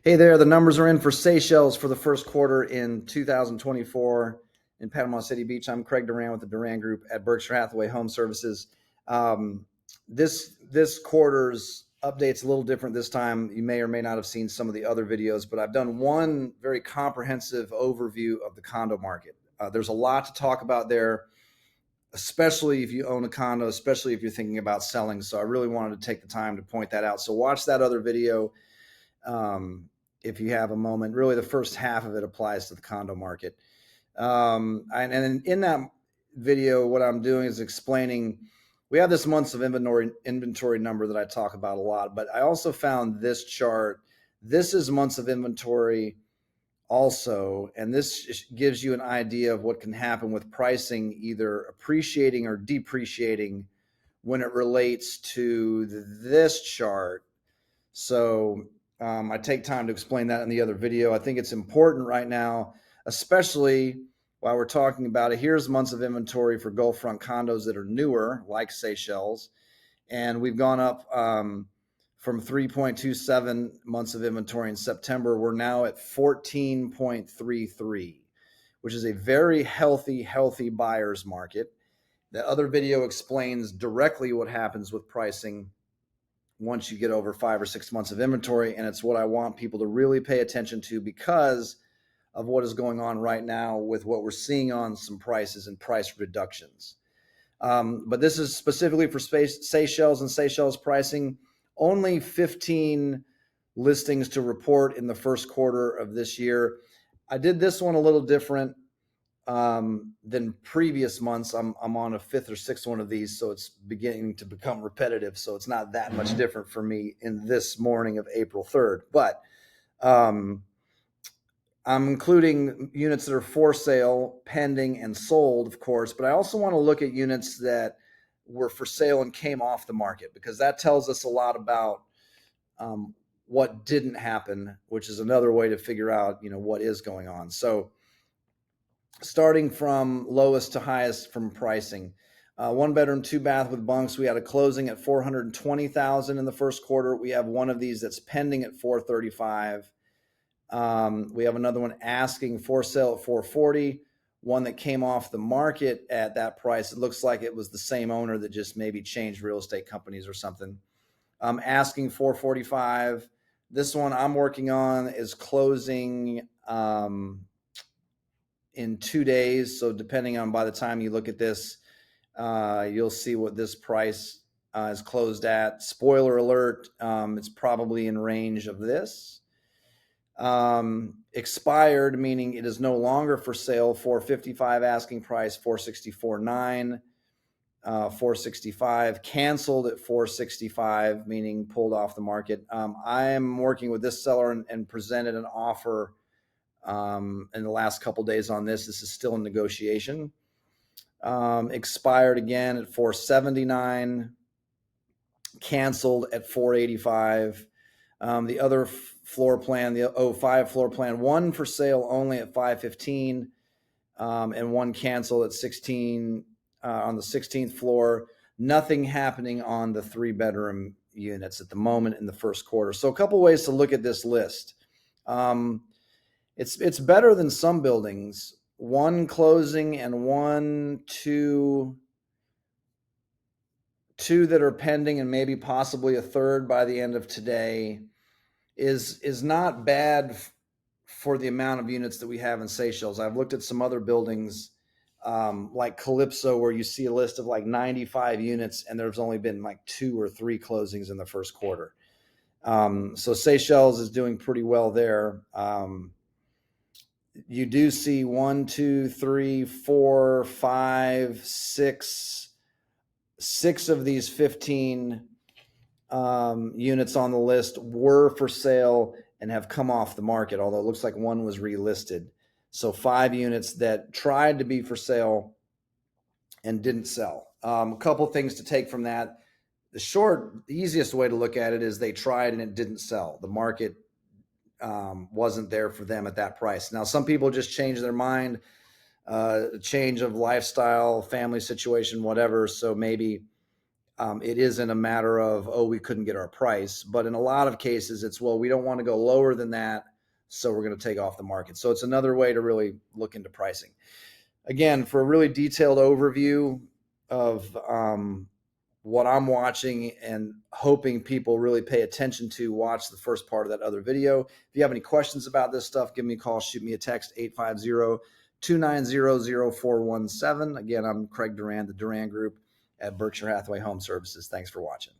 Hey there, the numbers are in for Seychelles for the first quarter in 2024 in Panama City Beach. I'm Craig Duran with the Duran Group at Berkshire Hathaway HomeServices. This quarter's update's a little different this time. You may or may not have seen some of the other videos, but I've done one very comprehensive overview of the condo market. There's a lot to talk about there, especially if you own a condo, especially if you're thinking about selling. So I really wanted to take the time to point that out. So watch that other video. If you have a moment. Really, the first half of it applies to the condo market. And in that video, what I'm doing is explaining, we have this months of inventory number that I talk about a lot, but I also found this chart. This is months of inventory also, and this gives you an idea of what can happen with pricing, either appreciating or depreciating when it relates to this chart. So I take time to explain that in the other video. I think it's important right now, especially while we're talking about it. Here's months of inventory for Gulfront condos that are newer, like Seychelles. And we've gone up from 3.27 months of inventory in September. We're now at 14.33, which is a very healthy buyer's market. The other video explains directly what happens with pricing once you get over 5 or 6 months of inventory. And it's what I want people to really pay attention to because of what is going on right now with what we're seeing on some prices and price reductions. But this is specifically for Seychelles and Seychelles pricing. Only 15 listings to report in the first quarter of this year. I did this one a little different than previous months. I'm on a 5th or 6th one of these, so it's beginning to become repetitive. So it's not that much different for me in this morning of April 3rd. But I'm including units that are for sale, pending, and sold, of course. But I also want to look at units that were for sale and came off the market, because that tells us a lot about what didn't happen, which is another way to figure out, what is going on. So starting from lowest to highest from pricing, 1 bedroom, 2 bath with bunks. We had a closing at $420,000 in the first quarter. We have one of these that's pending at $435,000. We have another one asking for sale at $440,000. One that came off the market at that price. It looks like it was the same owner that just maybe changed real estate companies or something. Asking $445,000. This one I'm working on is closing in 2 days. So depending on, by the time you look at this, you'll see what this price is closed at. Spoiler alert, it's probably in range of this. Expired, meaning it is no longer for sale, $455,000 asking price, $464,900, $465,000. Canceled at $465,000, meaning pulled off the market. I am working with this seller and presented an offer in the last couple days on this. This is still in negotiation. Expired again at $479,000, canceled at $485,000. The other floor plan, the 05 floor plan, one for sale only at $515,000, and one canceled at $16,000 on the 16th floor. Nothing happening on the 3-bedroom units at the moment in the first quarter. So a couple ways to look at this list. It's better than some buildings. One closing and two that are pending, and maybe possibly a third by the end of today, is not bad for the amount of units that we have in Seychelles. I've looked at some other buildings like Calypso, where you see a list of like 95 units and there's only been like 2 or 3 closings in the first quarter. So Seychelles is doing pretty well there. You do see 1, 2, 3, 4, 5, 6 of these 15 units on the list were for sale and have come off the market, although it looks like one was relisted. So 5 units that tried to be for sale and didn't sell. A couple things to take from that. The easiest way to look at it is they tried and it didn't sell. The market wasn't there for them at that price. Now, some people just change their mind, change of lifestyle, family situation, whatever. So maybe It isn't a matter of, oh, we couldn't get our price, but in a lot of cases it's, well, we don't want to go lower than that, so we're going to take off the market. So it's another way to really look into pricing. Again, for a really detailed overview of what I'm watching and hoping people really pay attention to, watch the first part of that other video. If you have any questions about this stuff, give me a call, shoot me a text, 850-290-0417. Again, I'm Craig Duran, the Duran Group at Berkshire Hathaway Home Services. Thanks for watching.